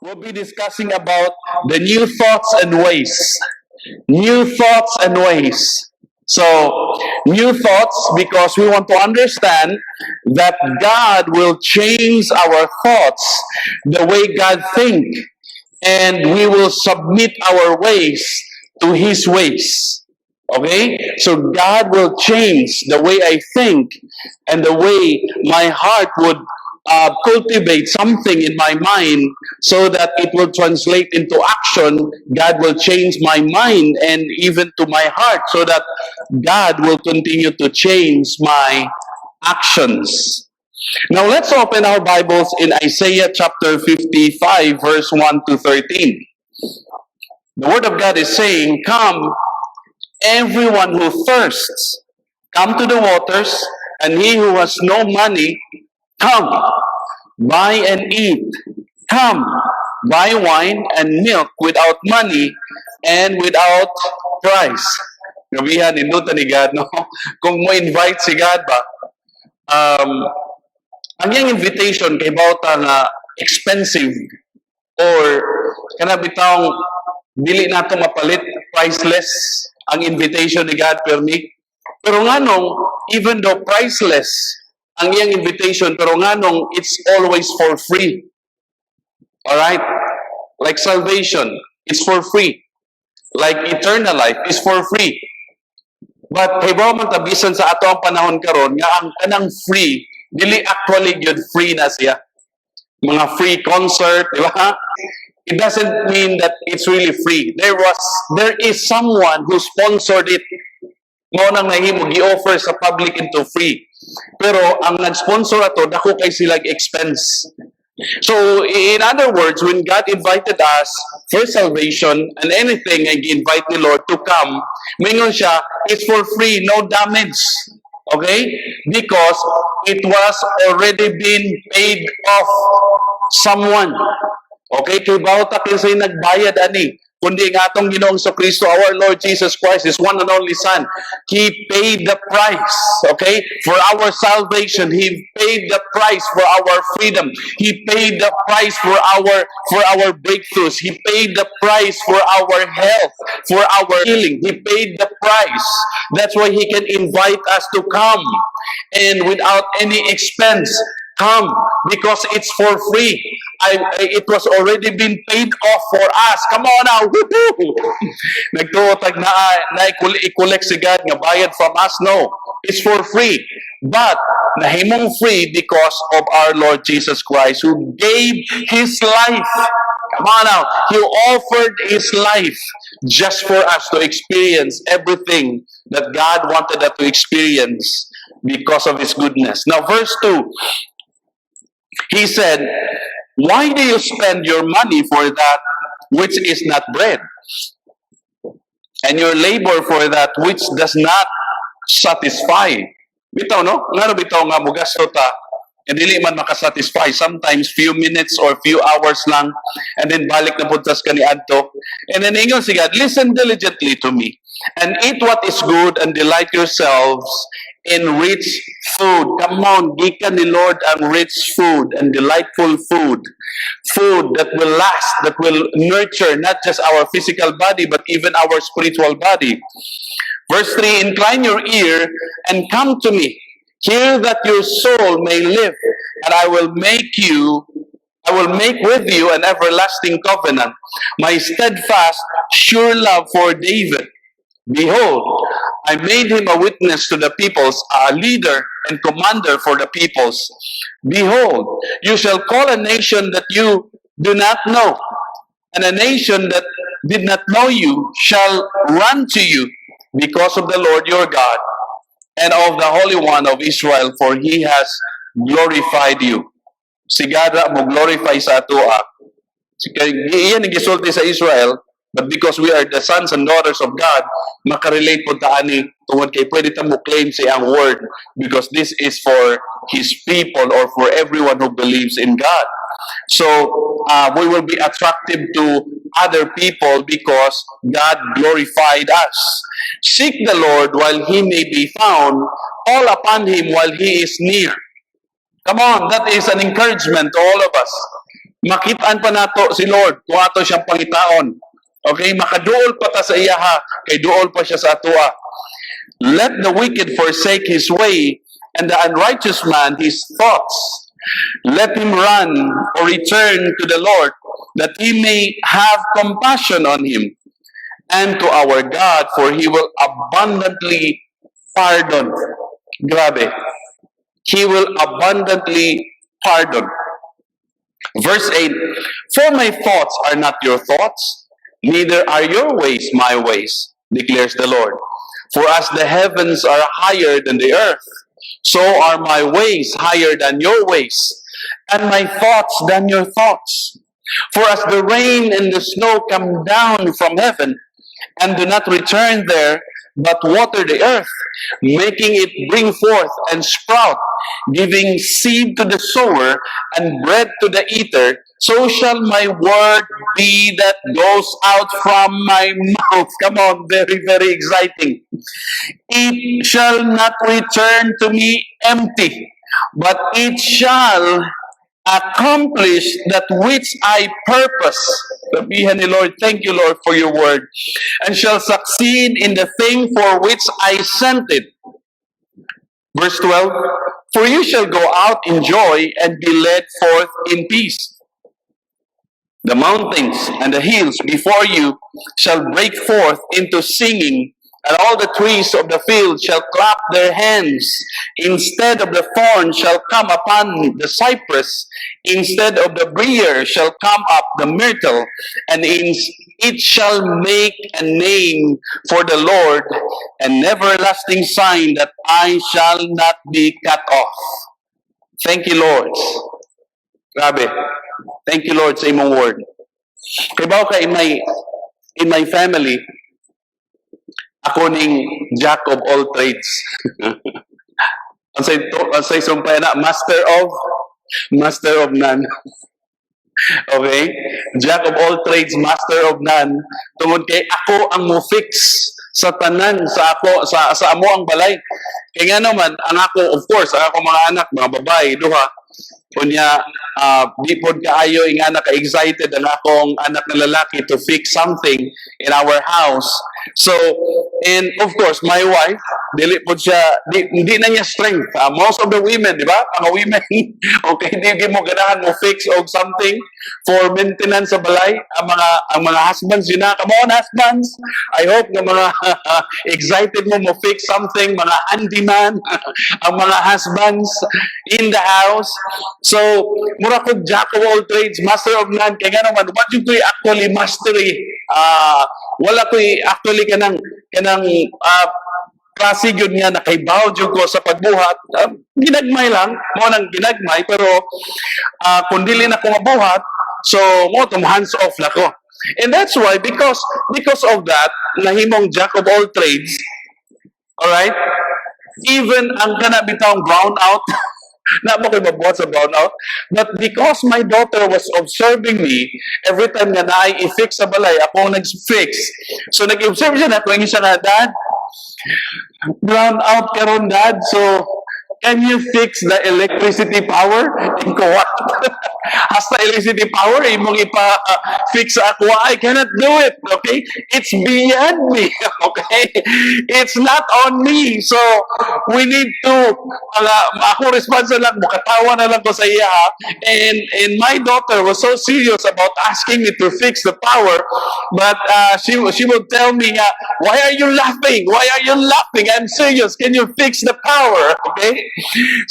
we'll be discussing about the new thoughts and ways. New thoughts and ways. So, new thoughts because we want to understand that God will change our thoughts the way God thinks, and we will submit our ways to His ways. Okay? So God will change the way I think and the way my heart would cultivate something in my mind so that it will translate into action. God will change my mind and even to my heart so that God will continue to change my actions. Now let's open our Bibles in Isaiah chapter 55, verse 1 to 13. The Word of God is saying, "Come, everyone who thirsts, come to the waters, and he who has no money, come, buy and eat. Come, buy wine and milk without money and without price." Gabihan, indutan ni God, no? Kung mo invite si God ba, ang iyang invitation kay bauta nga expensive or kana bitawng dili nato mapalit, priceless ang invitation ni God permi. Pero nganong even though priceless ang iyang invitation, pero nganong it's always for free. Alright? Like salvation, it's for free. Like eternal life is for free. But hibaw man tabisan sa ato ang panahon karon nga ang kanang free dili actually good free na siya. Mga free concert, di ba? It doesn't mean that it's really free. There is someone who sponsored it. Mo nang nahimo gi-offer sa public into free. Pero ang nag-sponsor ato dako kay sila expense. So in other words, when God invited us for salvation and anything I invite the Lord to come, mingon siya, it's for free, no damage. Okay? Because it was already been paid off someone. Okay? Kay bawta kinsay nagbayad ani. Kundi nga atong Ginoong Kristo, our Lord Jesus Christ, His one and only Son. He paid the price, okay, for our salvation. He paid the price for our freedom. He paid the price for our breakthroughs. He paid the price for our health, for our healing. He paid the price. That's why He can invite us to come, and without any expense. Come, because it's for free. It was already been paid off for us. Come on now. Nagtuotag na i-collect si God nga bayad from us. No, it's for free. But nahimong free because of our Lord Jesus Christ who gave His life. Come on now. He offered His life just for us to experience everything that God wanted us to experience because of His goodness. Now verse 2. He said, "Why do you spend your money for that which is not bread, and your labor for that which does not satisfy?" Bitaw, no? Nga bitaw nga mugasto ta, and dili man makasatisfy. Sometimes few minutes or few hours lang, and then balik na puntas ka ni adto. And then ingon si God, "Listen diligently to me, and eat what is good, and delight yourselves in rich food." Come on, gikan ni Lord ang rich food and delightful food. Food that will last, that will nurture not just our physical body, but even our spiritual body. Verse 3, "Incline your ear and come to me. Hear that your soul may live, and I will make with you an everlasting covenant, my steadfast, sure love for David. Behold, I made him a witness to the peoples, a leader and commander for the peoples. Behold, you shall call a nation that you do not know, and a nation that did not know you shall run to you because of the Lord your God and of the Holy One of Israel, for He has glorified you." Si God mo glorify sa atoa. Iyan ang gisulti sa Israel. But because we are the sons and daughters of God, makarelate po taani tungod kay pwede ta mo claim sa ang word because this is for His people or for everyone who believes in God. So, we will be attractive to other people because God glorified us. Seek the Lord while He may be found, call upon Him while He is near. Come on, that is an encouragement to all of us. makitaan pa nato si Lord kung ato siyang pangitaon. Okay, makaduol pa ta sa iyaha, kay duol pa siya sa atua. Let the wicked forsake his way, and the unrighteous man his thoughts. Let him run or return to the Lord, that he may have compassion on him, and to our God, for he will abundantly pardon. Grabe. He will abundantly pardon. Verse 8, for my thoughts are not your thoughts, neither are your ways my ways, declares the Lord. For as the heavens are higher than the earth, so are my ways higher than your ways, and my thoughts than your thoughts. For as the rain and the snow come down from heaven, and do not return there, but water the earth, making it bring forth and sprout, giving seed to the sower and bread to the eater, so shall my word be that goes out from my mouth. Come on, very, very exciting. It shall not return to me empty, but it shall accomplish that which I purpose. Sabihan ni Lord, thank you, Lord, for your word. And shall succeed in the thing for which I sent it. Verse 12, for you shall go out in joy and be led forth in peace. The mountains and the hills before you shall break forth into singing, and all the trees of the field shall clap their hands. Instead of the thorn shall come upon the cypress, instead of the brier shall come up the myrtle, and it shall make a name for the Lord, an everlasting sign that I shall not be cut off. Thank you, Lord. Grabe. Thank you, Lord, sa imong word. Kaya ka in my family, ako ning jack of all trades. Ang say sumpay na, master of none. Okay? Jack of all trades, master of none. Tungod kay ako ang mo fix sa tanan, sa amo ang balay. Kaya nga naman, ang ako, of course, ang ako mga anak, mga babae, duha, kunya, di po kaayo yung anak ka-excited ang akong anak na lalaki to fix something in our house. So, and of course, my wife, dili po siya, hindi na niya strength. Most of the women, di ba? Mga women, okay, di mo ganahan mo fix o something for maintenance sa balay. Ang mga husbands, yun na, come on husbands, I hope na mga excited mo fix something, mga handyman, ang mga husbands in the house. So, mura ko jack of all trades, master of none, kaya nga naman, what you do actually mastery, wala ko actually kanang klase yun nga nakaibaw dyan ko sa pagbuhat. Ginagmay lang, mo nang ginagmay, pero kung dili na ko mabuhat, so mo hands off na ko. And that's why, because of that, nahimong jack of all trades, alright? Even ang kanabitang brown out, na mo kayo mabuhat sa brownout. But because my daughter was observing me, every time nga na i-fix sa balay, ako nag-fix. So nag-observe siya na, kung siya na, Dad, brownout karon Dad, so can you fix the electricity power? And ko, what? Hasta electricity power, imong ipa-fix sa ako, I cannot do it, okay? It's beyond me, okay? It's not on me. So, we need to, ako responsible lang, mukatawa na lang ko sa iya, and my daughter was so serious about asking me to fix the power, but she would tell me, why are you laughing? Why are you laughing? I'm serious. Can you fix the power? Okay?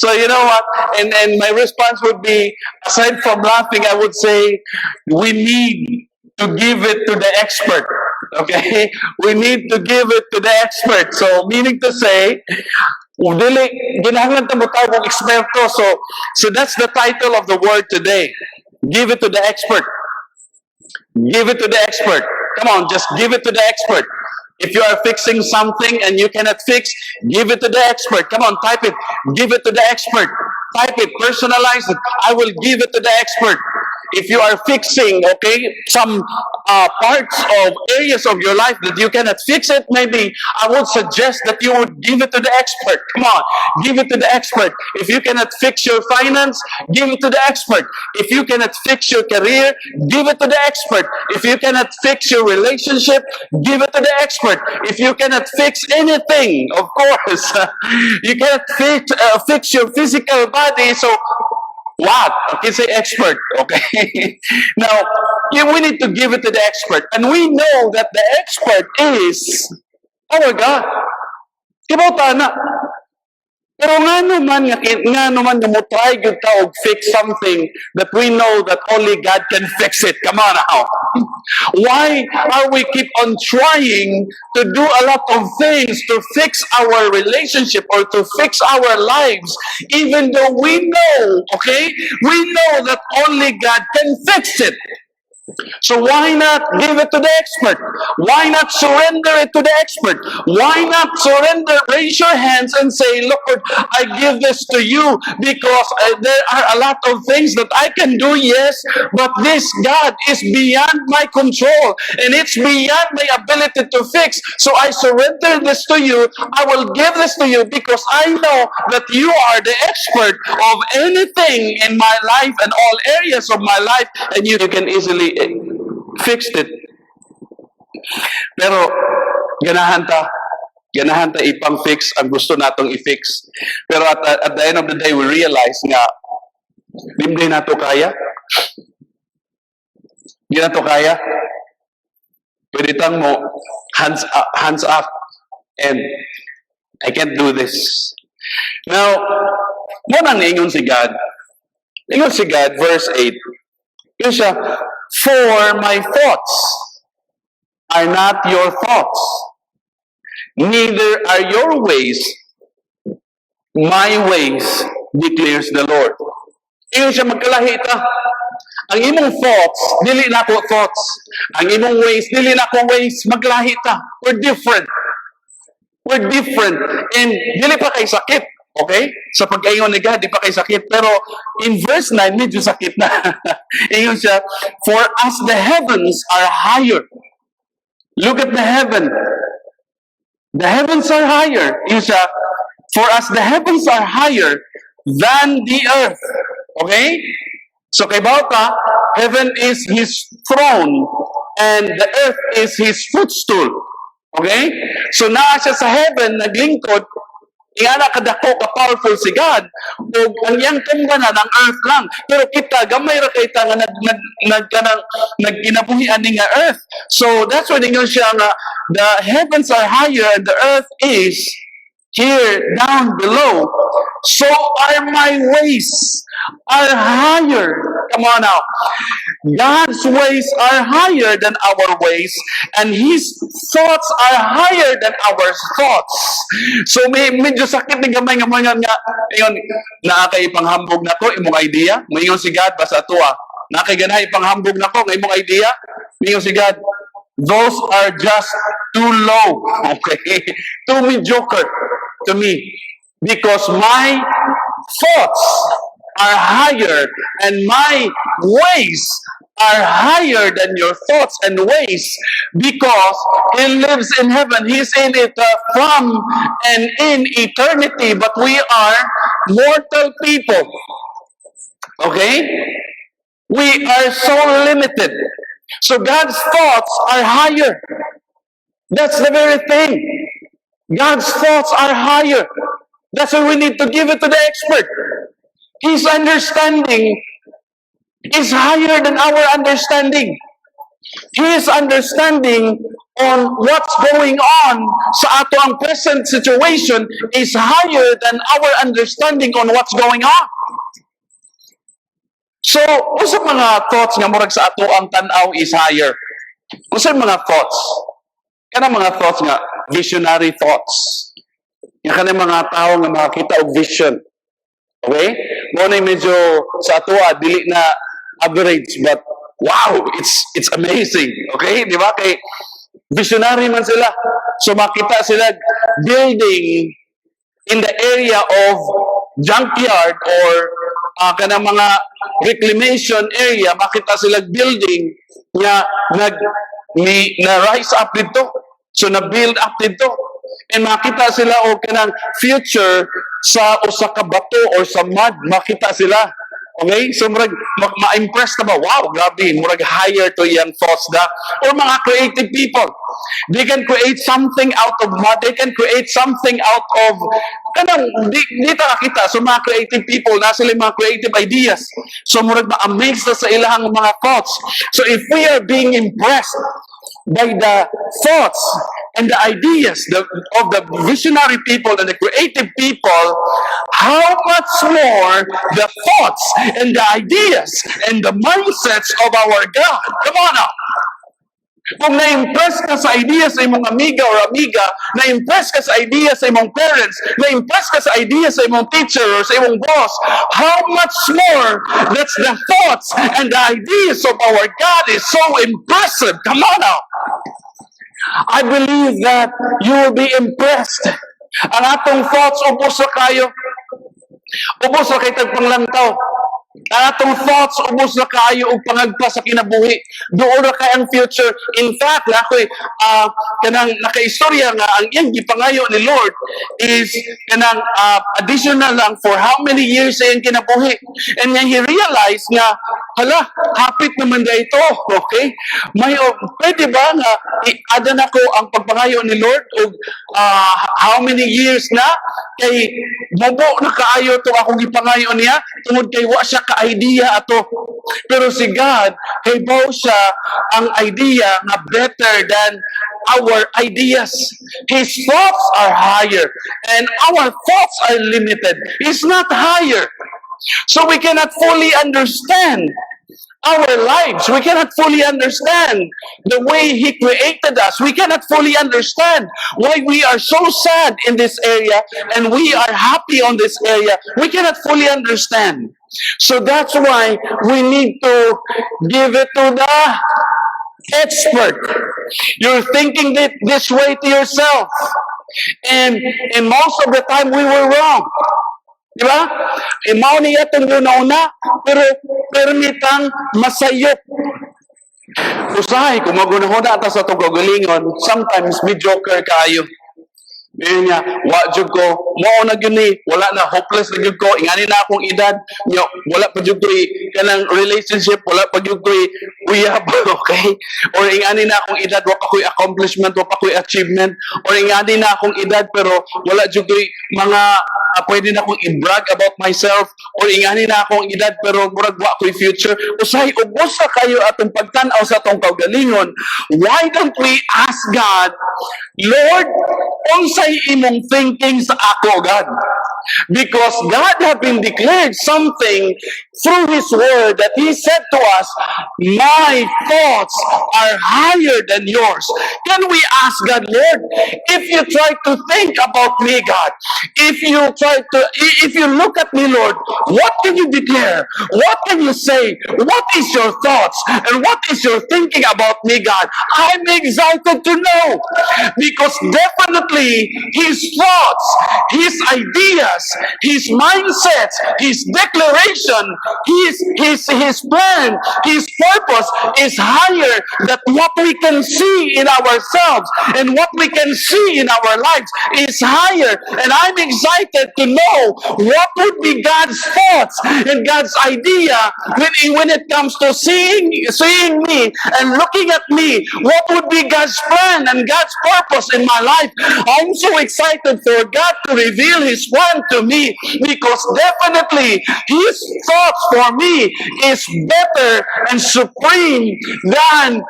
So, you know what? And my response would be, aside from laughing, I would say, we need to give it to the expert. Okay? We need to give it to the expert. So, meaning to say, dili, ginahanglan ta mo tawag eksperto. So that's the title of the word today. Give it to the expert. Give it to the expert. Come on, just give it to the expert. If you are fixing something and you cannot fix, give it to the expert. Come on, type it. Give it to the expert. Type it. Personalize it. I will give it to the expert. if you are fixing, okay, some parts of areas of your life that you cannot fix it, maybe I would suggest that you would give it to the expert. Come on, give it to the expert. If you cannot fix your finance, give it to the expert. If you cannot fix your career, give it to the expert. If you cannot fix your relationship, give it to the expert. If you cannot fix anything, of course, you cannot fix your physical body, so what? Okay, say expert, okay? Now, we need to give it to the expert. And we know that the expert is our God. Kibauta na. Pero nga naman nga mo try gyud ta og fix something that we know that only God can fix it. Come on now. Why are we keep on trying to do a lot of things to fix our relationship or to fix our lives, even though we know, okay, we know that only God can fix it? So why not give it to the expert? Why not surrender it to the expert? Why not surrender, raise your hands and say, Lord, I give this to you because there are a lot of things that I can do, yes, but this, God, is beyond my control and it's beyond my ability to fix. So I surrender this to you. I will give this to you because I know that you are the expert of anything in my life and all areas of my life, and you can easily fix it. Pero ganahan ta ipang-fix ang gusto natong i-fix. Pero at the end of the day, we realize nga hindi na to kaya. Hindi na to kaya. Pwede tang mo hands up and I can't do this. Now, muna ingon si God. Ingon si God, verse 8. Yun siya, for my thoughts are not your thoughts, neither are your ways my ways, declares the Lord. Ingon siya, magkalahi ta. Ang imong thoughts, dili na ko thoughts. Ang imong ways, dili na ko ways. Maglahi ta. We're different. We're different. And dili pa kay sakit. Okay? Sa pag-ingon ni God, di pa kay sakit. Pero in verse 9, medyo sakit na. Ingon siya, for as the heavens are higher. Look at the heaven. The heavens are higher. Ingon siya, for as the heavens are higher than the earth. Okay? So kay Bauta, heaven is His throne and the earth is His footstool. Okay? So naa siya sa heaven, naglingkod, ingana kadako ka-powerful si God, o ang iyang tungganan ng earth lang. Pero kita, gamay ra kay ta nga nagkinabuhian ni nga earth. So that's why ningon siya nga, the heavens are higher and the earth is here down below. So are my ways are higher. Come on now. God's ways are higher than our ways, and His thoughts are higher than our thoughts. So medyo sakit ni gamay nga mga nga ingon naakay panghambog nako imong idea. Moingon si God basta tuwa. Naakay ganahay panghambog nako nga imong idea. Moingon si God, those are just too low. Okay? Too mediocre to me. Because my thoughts are higher and my ways are higher than your thoughts and ways, because He lives in heaven. He's in it from and in eternity, but we are mortal people. Okay? We are so limited. So God's thoughts are higher. That's the very thing. God's thoughts are higher. That's why we need to give it to the expert. His understanding is higher than our understanding. His understanding on what's going on sa ato ang present situation is higher than our understanding on what's going on. So, usa mga thoughts nga murag sa ato ang tanaw is higher. Usa mga thoughts. Kanang mga thoughts nga visionary thoughts. Nga kanang mga tao nga makakita og vision. Okay? Mo na medyo sa ato dili na average, but wow, it's amazing. Okay? Di ba? Kay visionary man sila. So makita sila building in the area of junkyard or kanang mga reclamation area, makita sila building nga na-rise up dito. So na-build up dito. And makita sila o kanang future sa usa ka bato or sa mud, makita sila. Okay? So ma-impress na ba? Wow, grabe, murag higher to yan thoughts da. Or mga creative people. They can create something out of mud. They can create something out of kanang di ta kita. So mga creative people, na sila mga creative ideas. So murag ma-amaze na sa ilahang mga thoughts. So if we are being impressed by the thoughts and the ideas of the visionary people and the creative people, how much more the thoughts and the ideas and the mindsets of our God. Come on now. Kung na-impress ka sa ideas sa imong amiga or amiga, na-impress ka sa ideas sa imong parents, na-impress ka sa ideas sa imong teacher or sa imong boss, how much more that's the thoughts and the ideas of our God is so impressive. Come on now. I believe that you will be impressed. Ang atong thoughts, ubos na kayo. Ubos na kayo tagpanglantaw. Ang atong thoughts, ubos na kayo o pangagpa sa kinabuhi. Doon na kayo ang future. In fact, kanang nakaistorya nga, ang iyang gipangayo ni Lord is kanang additional lang for how many years sa iyang kinabuhi. And then he realized nga, hala, hapit naman na ito. Okay? Pwede ba nga i-add na ko ang pagpangayo ni Lord o how many years na? Kay mubo na kaayo to akong gipangayo niya tungod kay wa siya ka-idea ato. Pero si God, hibaw siya ang idea nga better than our ideas. His thoughts are higher and our thoughts are limited. It's not higher. So we cannot fully understand our lives. We cannot fully understand the way He created us. We cannot fully understand why we are so sad in this area and we are happy on this area. We cannot fully understand. So that's why we need to give it to the expert. You're thinking it this way to yourself. And most of the time we were wrong. Diba? Mao niya itong una, pero permitang masayop. Usahay, kung magunahuna ata sa itong gagalingon, sometimes mediocre kayo. Ngayon niya, jud ko, mao na yun wala na, hopeless na jud ko, ingani na akong edad, wala pa jud ko kanang relationship, wala pa jud ko uyab, okay? Or ingani na akong edad, wala pa ko'y accomplishment, wala pa ko'y achievement, or ingani na akong edad, pero wala jud ko mga pwede na akong i-brag about myself, or ingani na akong edad, pero murag wa ko'y future. Usahay, ubos na kayo atong pagtanaw sa atong kaugalingon. Why don't we ask God, Lord, unsay imong thinking sa ako, God? Because God have been declared something through His Word that He said to us, my thoughts are higher than yours. Can we ask God, Lord, if you try to think about me, God, if you look at me, Lord, what can you declare? What can you say? What is your thoughts? And what is your thinking about me, God? I'm excited to know because definitely His thoughts, His ideas, His mindset, His declaration, His plan, His purpose is higher than what we can see in ourselves, and what we can see in our lives is higher. And I'm excited to know what would be God's thoughts and God's idea when it comes to seeing me and looking at me. What would be God's plan and God's purpose in my life? I'm so excited for God to reveal His plan to me, because definitely His thoughts for me is better and supreme than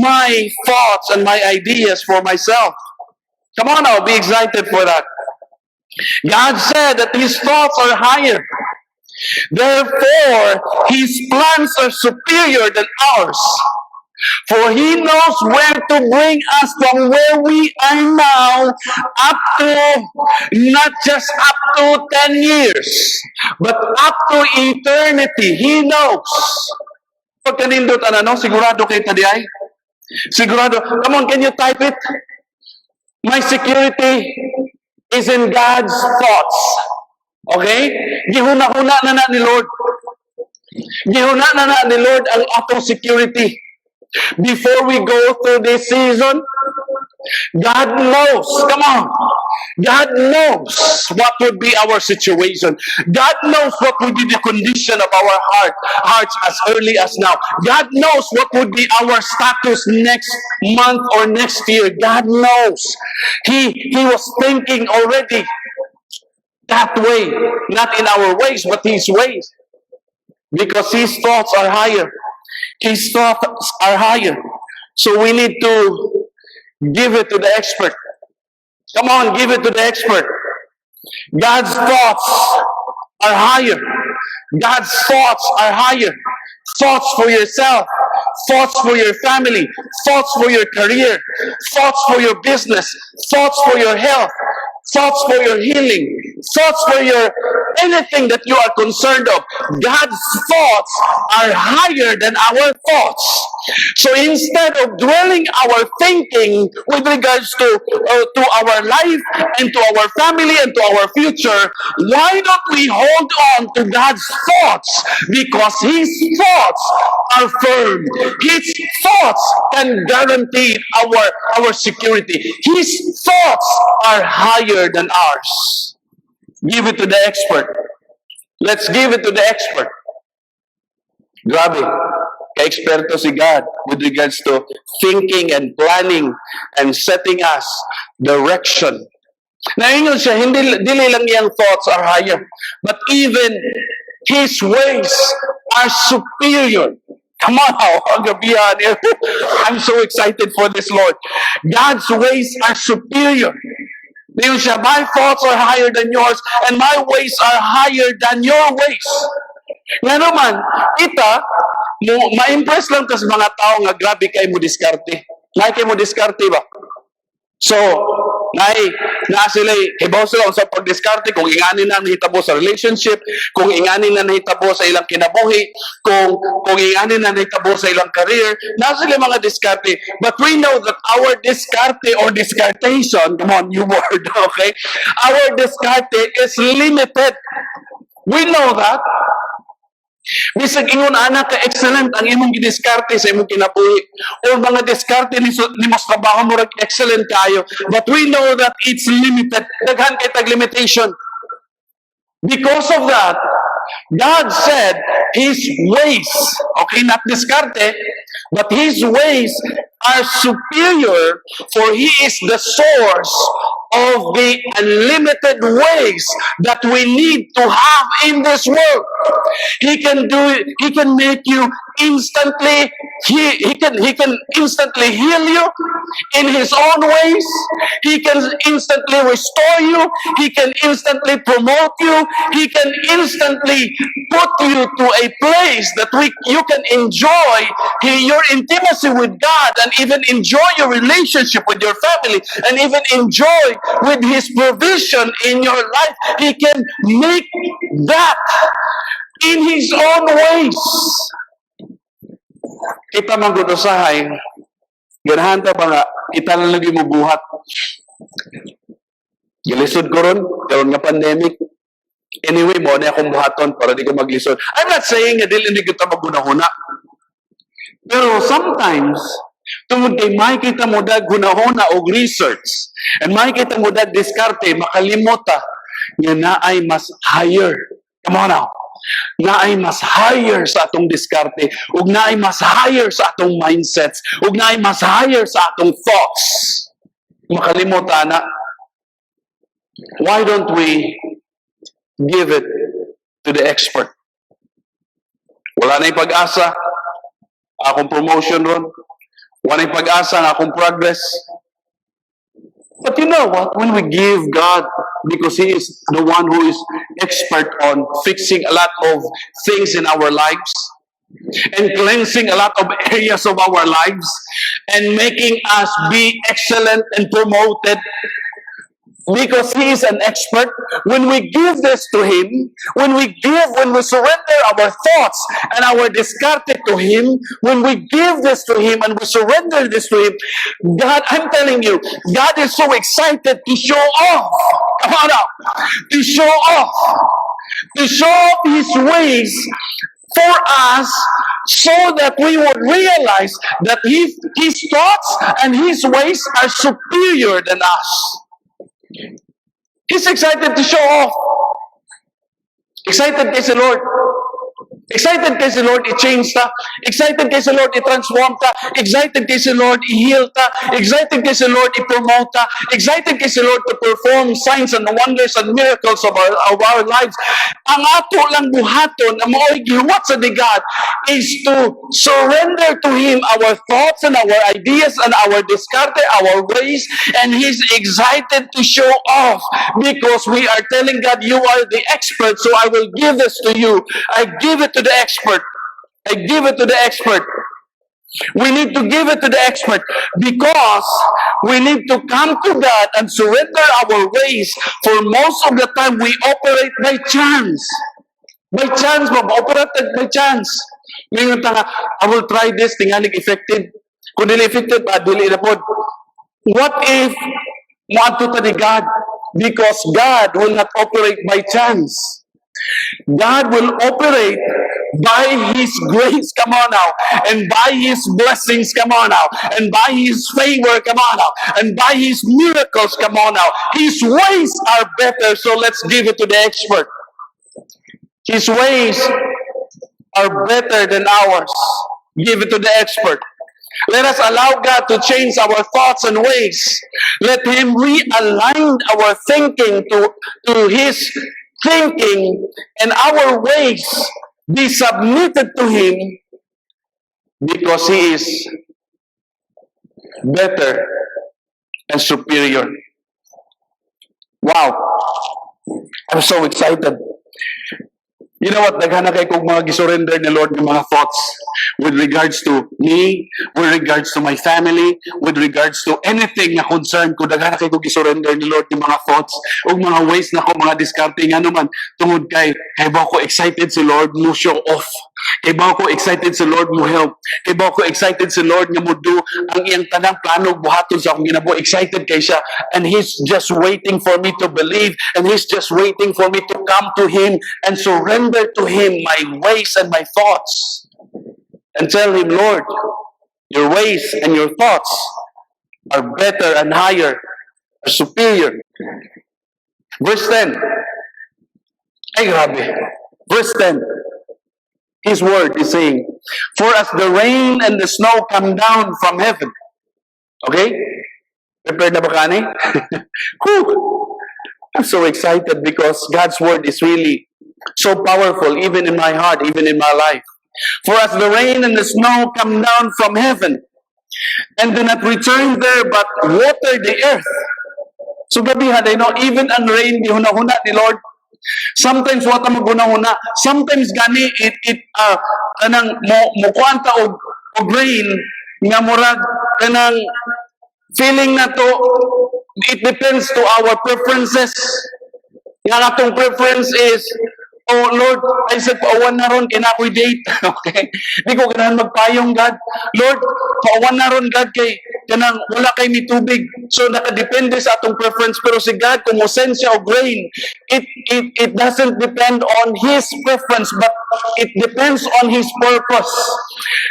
my thoughts and my ideas for myself. Come on now, be excited for that. God said that His thoughts are higher. Therefore, His plans are superior than ours. For He knows where to bring us from where we are now up to, not just up to 10 years, but up to eternity. He knows. Pag kanindot, sigurado kayo tadiay? Sigurado. Come on, can you type it? My security is in God's thoughts. Okay? Gihuna-huna na ni Lord. Gihuna na ni Lord ang atong security. Before we go through this season, God knows, come on, God knows what would be our situation. God knows what would be the condition of our hearts as early as now. God knows what would be our status next month or next year. God knows. He was thinking already that way, not in our ways, but His ways. Because His thoughts are higher. His thoughts are higher. So we need to give it to the expert. Come on, give it to the expert. God's thoughts are higher. God's thoughts are higher. Thoughts for yourself, thoughts for your family, thoughts for your career, thoughts for your business, thoughts for your health, thoughts for your healing, thoughts for your anything that you are concerned of. God's thoughts are higher than our thoughts. So instead of dwelling our thinking with regards to our life and to our family and to our future, why don't we hold on to God's thoughts? Because His thoughts are firm. His thoughts can guarantee our security. His thoughts are higher than ours. Give it to the expert. Let's give it to the expert. Grabe. Ka-eksperto si God with regards to thinking and planning and setting us direction. Naingon siya, dili lang iyang thoughts are higher, but even His ways are superior. Come on, gabihan. I'm so excited for this, Lord. God's ways are superior. Naingon siya, my thoughts are higher than yours, and my ways are higher than your ways. Nga naman, ma-impress lang ka sa mga tao nga grabe kayo mo diskarte. Nga kayo mo diskarte ba? So, na sila, ibaw sila sa pagdiskarte, kung inganin na nahitabo sa relationship, kung inganin na nahitabo sa ilang kinabuhi, kung inganin na nahitabo sa ilang career, na sila mga diskarte. But we know that our diskarte or discartation, come on, new word, okay? Our diskarte is limited. We know that. Bisag ingon anak ka excellent ang imong gidiskarte sa imong kinabuhi o mga diskarte ni mas trabaho mo rag excellent kayo, but we know that it's limited. Daghan kay tag limitation. Because of that, God said His ways, okay, not diskarte, but His ways are superior, for He is the source of the unlimited ways that we need to have in this world. He can do it. He can make you instantly. He can instantly heal you in His own ways. He can instantly restore you. He can instantly promote you. He can instantly put you to a place that you can enjoy your intimacy with God, and even enjoy your relationship with your family, and even enjoy with His provision in your life. He can make that in His own ways. Kita magdudusahay, ganahan ta ba nga, kita lang lagi mo buhat. Gilisod ko ron, karon nga pandemic. Anyway, mo na akong buhaton para di ko maglisod. I'm not saying na dili hindi kita magunahuna. Pero sometimes, tungod kay makikita mo dag hunahuna o research, and makikita mo dag diskarte, makalimota, nga naay mas higher. Come on now. Naay mas higher sa atong diskarte, ug naay mas higher sa atong mindsets, ug naay mas higher sa atong thoughts. Makalimutan na. Why don't we give it to the expert? Wala na yung pag-asa akong promotion ron. Wala na yung pag-asa ang akong progress. But you know what? When we give God, because He is the one who is expert on fixing a lot of things in our lives, and cleansing a lot of areas of our lives, and making us be excellent and promoted, because He is an expert. When we give this to Him, when we surrender our thoughts and our discarte to Him, when we give this to Him and we surrender this to Him, God, I'm telling you, God is so excited to show off. Come on now. To show off. To show off His ways for us, so that we would realize that His thoughts and His ways are superior than us. He's excited to show off. Excited kay sa Lord. Excited kay sa Lord i-change ta. Excited kay sa Lord i-transform ta. Excited kay sa Lord i-heal ta. Excited kay sa Lord i-promote ta. Excited kay sa Lord to perform signs and wonders and miracles of our lives. Ang ato lang buhaton, ang mao'y gihuwat sa God, is to surrender to Him our thoughts and our ideas and our discarte, our ways, and He's excited to show off because we are telling God, you are the expert, so I will give this to you. I give it to the expert. I give it to the expert. We need to give it to the expert because we need to come to God and surrender our ways. For most of the time, we operate by chance. By chance, operated by chance. Ngayon nga, I will try this, tingalig effective. Kung dili effective, dili na po. What if moadto ta ni God? Because God will not operate by chance. God will operate by His grace, come on now, and by His blessings, come on now, and by His favor, come on now, and by His miracles, come on now. His ways are better, so let's give it to the expert. His ways are better than ours. Give it to the expert. Let us allow God to change our thoughts and ways. Let Him realign our thinking to His thinking, and our ways be submitted to Him because He is better and superior. Wow! I'm so excited. You know what? Daghan na kay kong mga gisurrender ni Lord ng mga thoughts with regards to me, with regards to my family, with regards to anything na concern ko. Daghan na kay kong gisurrender ni Lord ng mga thoughts o mga ways na ko, mga discarding ano man. Tungod kay ba ko excited si Lord mo show off. Kay ba ko excited si Lord mo help. Kay ba ko excited si Lord nga mo do ang iyang tanang plano buhaton sa akong ginabo. Excited kay siya. And He's just waiting for me to believe. And He's just waiting for me to come to Him and surrender to Him my ways and my thoughts. And tell Him, Lord, your ways and your thoughts are better and higher, are superior. Verse 10. Ay, grabe. Verse 10. His word is saying, for as the rain and the snow come down from heaven. Okay? Prepared na ba kani? I'm so excited because God's word is really so powerful, even in my heart, even in my life. For as the rain and the snow come down from heaven, and do not return there, but water the earth. So gabihan, even ang rain, di hunahuna ni Lord. Sometimes wata maghunahuna. Sometimes gani kanang mo kwanta og rain nga murag kanang feeling na to, it depends to our preferences. Nga atong preference is, oh Lord, I said, pauwan na ron, kinakoy date. Okay? Di ko ganahan magpayong, God. Lord, pauwan na ron, God, kay kanang wala kay mi tubig. So, nakadepende sa atong preference. Pero si God, kung mo-send siya og rain, it doesn't depend on His preference, but it depends on His purpose.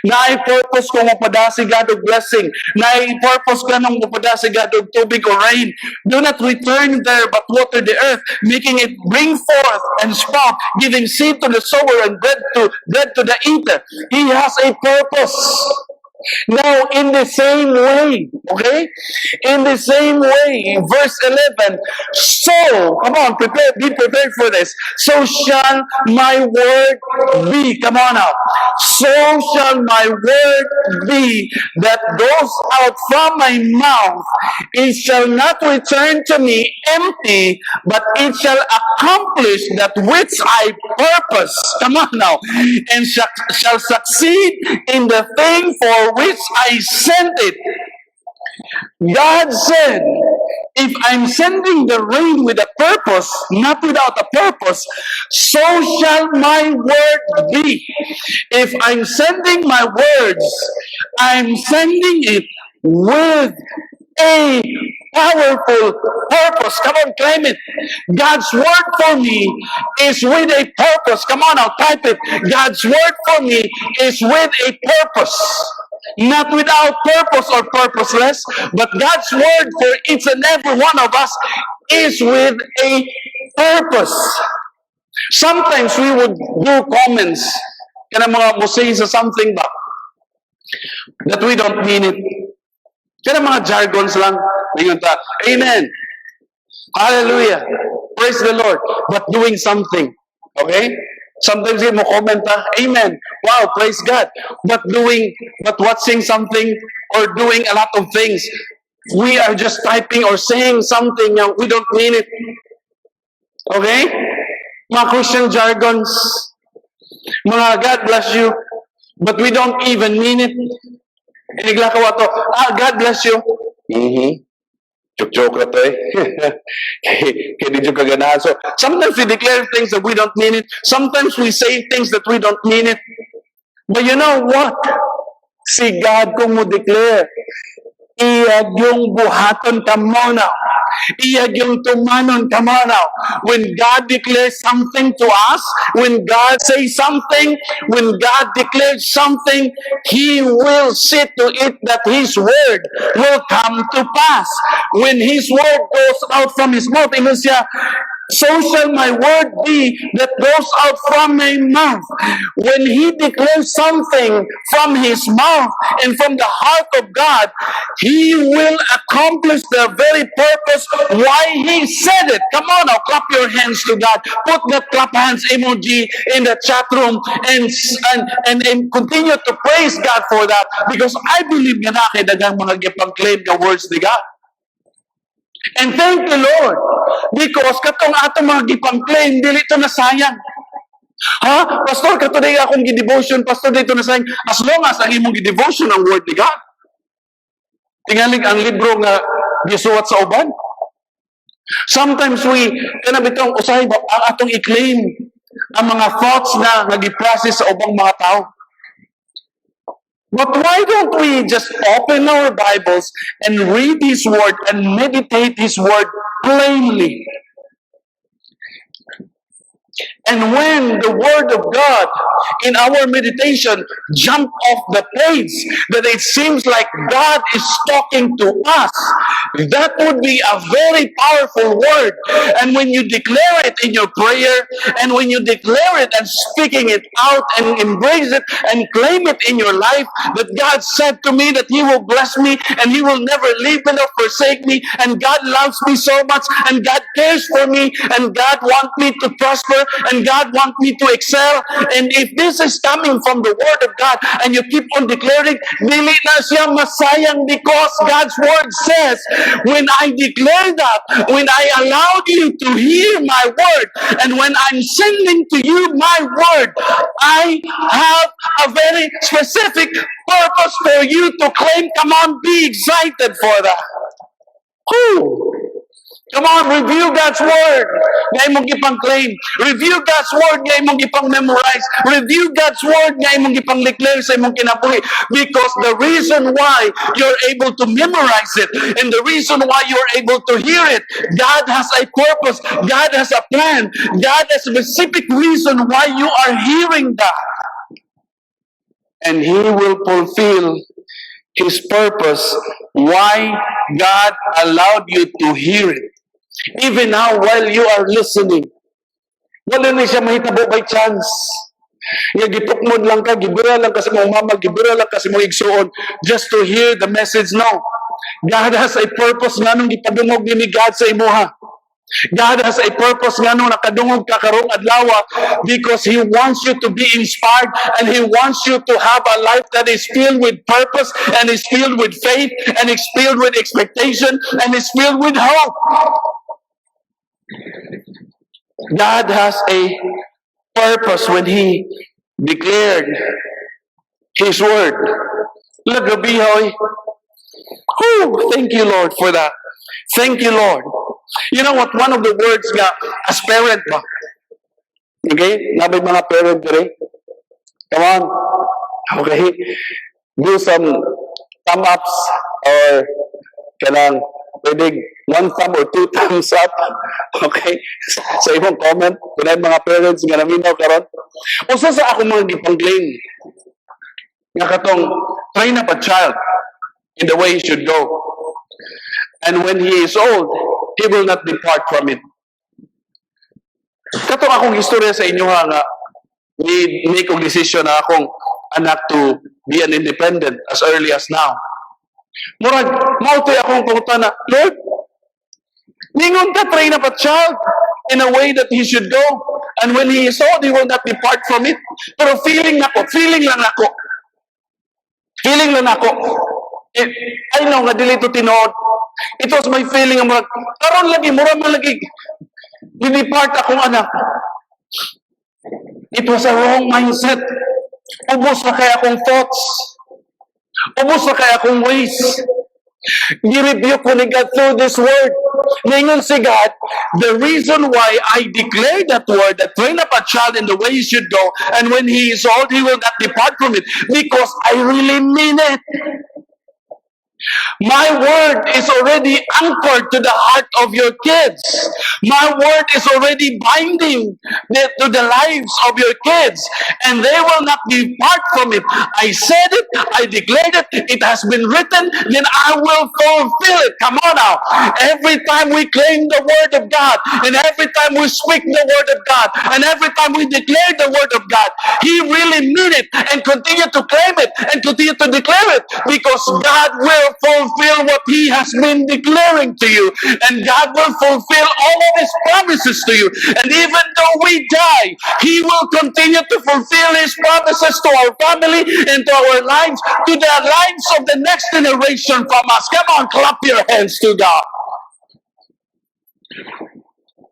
Na purpose kung mapada si God og blessing. Na purpose ka nung mapada si God og tubig or rain. Do not return there, but water the earth, making it bring forth and sprout, giving seed to the sower and bread to the eater. He has a purpose. Now, in the same way, okay? In the same way, verse 11, so, come on, be prepared for this. So shall my word be, come on now. So shall my word be that goes out from my mouth. It shall not return to me empty, but it shall accomplish that which I purpose. Come on now. And shall succeed in the thing for which I sent it. God said, if I'm sending the rain with a purpose, not without a purpose, so shall my word be. If I'm sending my words, I'm sending it with a powerful purpose. Come on, claim it. God's word for me is with a purpose. Come on, I'll type it. God's word for me is with a purpose. Not without purpose or purposeless, but God's word for each and every one of us is with a purpose. Sometimes we would do comments, kana mga musay sa something ba, that we don't mean it. Kana mga jargons lang. Amen. Hallelujah. Praise the Lord. But doing something. Okay? Sometimes you mo comment, amen. Wow, praise God. But watching something or doing a lot of things, we are just typing or saying something and we don't mean it. Okay? Mga Christian jargons, mga God bless you, but we don't even mean it. Iniglakaw ato, God bless you. Joke na to eh. Hindi yung kaganahan. So, sometimes we declare things that we don't mean it. Sometimes we say things that we don't mean it. But you know what? Si God kung mo declare, iyag yung buhaton ka mo now. Iyag yung tumanon ka mo now. When God declares something to us, when God says something, when God declares something, He will see to it that His word will come to pass. When His word goes out from His mouth, ingon siya, so shall my word be that goes out from my mouth. When He declares something from His mouth and from the heart of God, He will accomplish the very purpose why He said it. Come on now, clap your hands to God. Put that clap hands emoji in the chat room and continue to praise God for that, because I believe nga na kay dagang mga gipang-claim ka words ni God. And thank the Lord, because katong atong mga gipang-claim, dili ito na sayang. Ha? Pastor, kato na akong gidevotion, pastor, dito na sayang. As long as ang imong gidevotion ang word ni God. Tingalig ang libro nga gisuwat sa uban. Sometimes kanabitong usahay ang atong i-claim ang mga thoughts na nag-process sa ubang mga tao. But why don't we just open our Bibles and read His Word and meditate His Word plainly? And when the Word of God in our meditation jump off the page, that it seems like God is talking to us, that would be a very powerful word. And when you declare it in your prayer, and when you declare it and speaking it out and embrace it and claim it in your life, that God said to me that He will bless me and He will never leave me nor forsake me, and God loves me so much, and God cares for me, and God wants me to prosper, and God wants me to excel. And if this is coming from the Word of God and you keep on declaring, dili na siya masayang, because God's Word says, when I declare that, when I allowed you to hear my Word, and when I'm sending to you my Word, I have a very specific purpose for you to claim. Come on, be excited for that. Whew. Come on, review God's Word. Nga imong ipang-claim. Review God's Word. Nga imong ipang-memorize. Review God's Word. Nga imong ipang-declare sa imong kinabuhi. Because the reason why you're able to memorize it, and the reason why you're able to hear it, God has a purpose. God has a plan. God has a specific reason why you are hearing that. And He will fulfill His purpose why God allowed you to hear it. Even now, while you are listening, wala na siya mahitabo by chance. Nga gitukmod lang ka, gibura lang ka sa mong mama, gibura lang ka sa mong igsuon, just to hear the message. No. God has a purpose nga nung ipadungog ni God sa imuha. God has a purpose nga nung nakadungog ka karong adlaw, because He wants you to be inspired, and He wants you to have a life that is filled with purpose, and is filled with faith, and is filled with expectation, and is filled with hope. God has a purpose when He declared His word. Lagabi, hoy. Oh, thank you, Lord, for that. Thank you, Lord. You know what? One of the words nga, as parent ba? Okay? Nabay mga parent dire. Come on. Okay? Do some thumb ups or kanang pwedeng one thumb or two thumbs up. Okay? Sa imong comment, kunay mga parents nga naminaw karon. Usa sa ako mga gipang-claim nga katong train up a child in the way he should go. And when he is old, he will not depart from it. Katong akong istorya sa inyo nga make og decision na akong anak to be an independent as early as now. Murag, mautoy akong punta na, Lord, ningon ka train up a child in a way that he should go. And when he is old, he will not depart from it. Pero feeling lang ako. I know nga dili to tinuod. It was my feeling nga murag, karon lagi, murag man lagi, depart akong anak. It was a wrong mindset. Ubos na kaya akong thoughts. Ubos na kaya akong ways. Ni-review ko ni God through this word. Ningon si God, the reason why I declare that word, that train up a child in the way he should go, and when he is old, he will not depart from it, because I really mean it. My word is already anchored to the heart of your kids. My word is already binding to the lives of your kids, and they will not depart from it. I said it, I declared it, it has been written, then I will fulfill it. Come on now. Every time we claim the word of God, and every time we speak the word of God, and every time we declare the word of God, He really mean it, and continue to claim it, and continue to declare it, because God will fulfill what He has been declaring to you, and God will fulfill all of His promises to you. And even though we die, He will continue to fulfill His promises to our family and to our lives, to the lives of the next generation from us. Come on, clap your hands to God.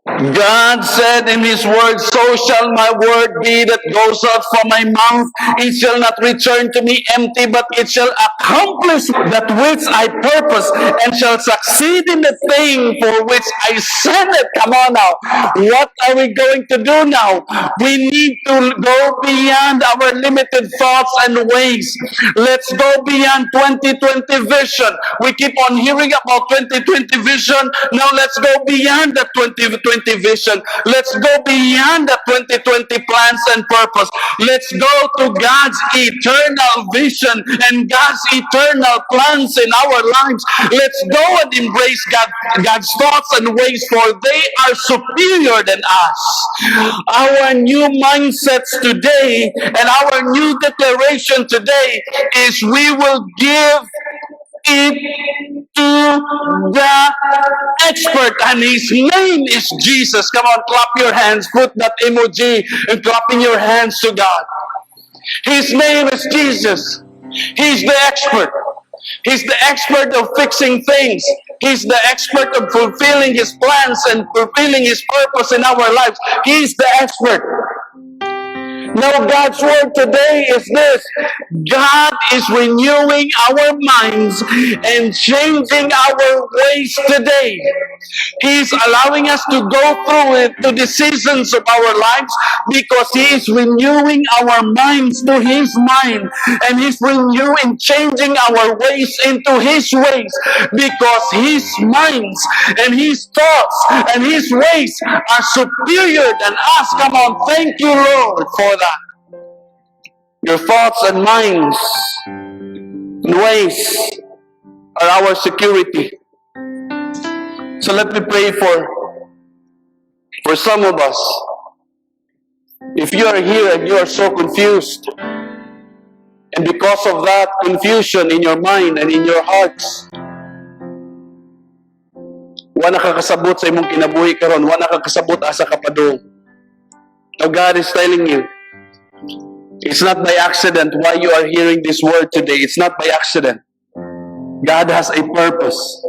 God said in His word, so shall my word be that goes out from my mouth. It shall not return to me empty, but it shall accomplish that which I purpose, and shall succeed in the thing for which I sent it. Come on now. What are we going to do now? We need to go beyond our limited thoughts and ways. Let's go beyond 2020 vision. We keep on hearing about 2020 vision. Now let's go beyond the 2020 vision. Let's go beyond the 2020 plans and purpose. Let's go to God's eternal vision and God's eternal plans in our lives. Let's go and embrace God's thoughts and ways, for they are superior than us. Our new mindsets today and our new declaration today is we will give it to the expert, and His name is Jesus. Come on, clap your hands, put that emoji and clapping your hands to God. His name is Jesus. He's the expert. He's the expert of fixing things. He's the expert of fulfilling His plans and fulfilling His purpose in our lives. He's the expert. Now, God's word today is this: God is renewing our minds and changing our ways today. He's allowing us to go through it, to the seasons of our lives, because He is renewing our minds to His mind, and He's renewing, changing our ways into His ways, because His minds and His thoughts and His ways are superior than us. Come on, thank you, Lord, for that. Your thoughts and minds and ways are our security. So let me pray for some of us. If you are here and you are so confused, and because of that confusion in your mind and in your hearts, wala kakasabot sa imong kinabuhi karon, wala kakasabot asa kapadong. Now God is telling you, it's not by accident why you are hearing this word today. It's not by accident. God has a purpose.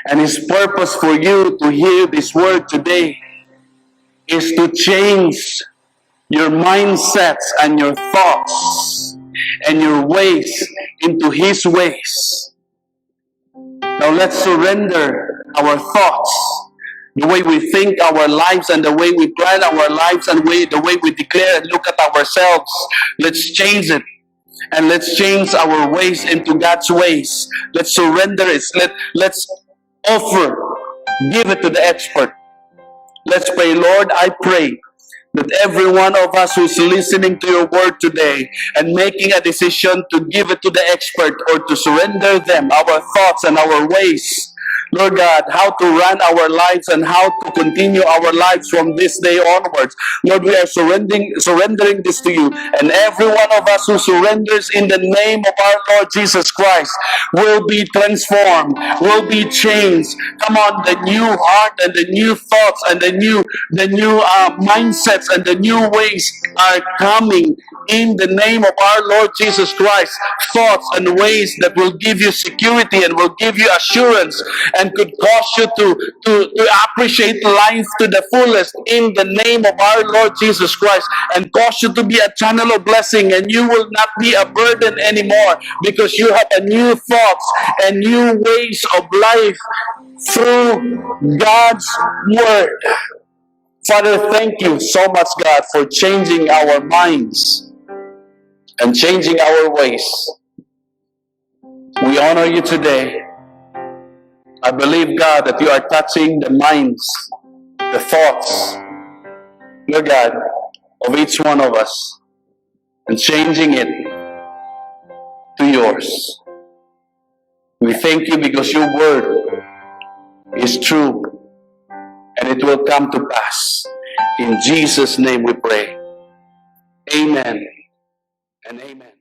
And His purpose for you to hear this word today is to change your mindsets and your thoughts and your ways into His ways. Now let's surrender our thoughts, the way we think our lives and the way we plan our lives and the way we declare and look at ourselves. Let's change it. And let's change our ways into God's ways. Let's surrender it. Let's offer. Give it to the expert. Let's pray. Lord, I pray that every one of us who's listening to your word today and making a decision to give it to the expert or to surrender them, our thoughts and our ways, Lord God, how to run our lives and how to continue our lives from this day onwards. Lord, we are surrendering this to you. And every one of us who surrenders in the name of our Lord Jesus Christ will be transformed, will be changed. Come on, the new heart and the new thoughts and the new mindsets and the new ways are coming in the name of our Lord Jesus Christ. Thoughts and ways that will give you security and will give you assurance and could cause you to appreciate life to the fullest in the name of our Lord Jesus Christ, and cause you to be a channel of blessing, and you will not be a burden anymore because you have a new thoughts and new ways of life through God's Word. Father, thank you so much, God, for changing our minds and changing our ways. We honor you today. I believe, God, that you are touching the minds, the thoughts, Lord God, of each one of us and changing it to yours. We thank you because your word is true and it will come to pass. In Jesus' name we pray. Amen and amen.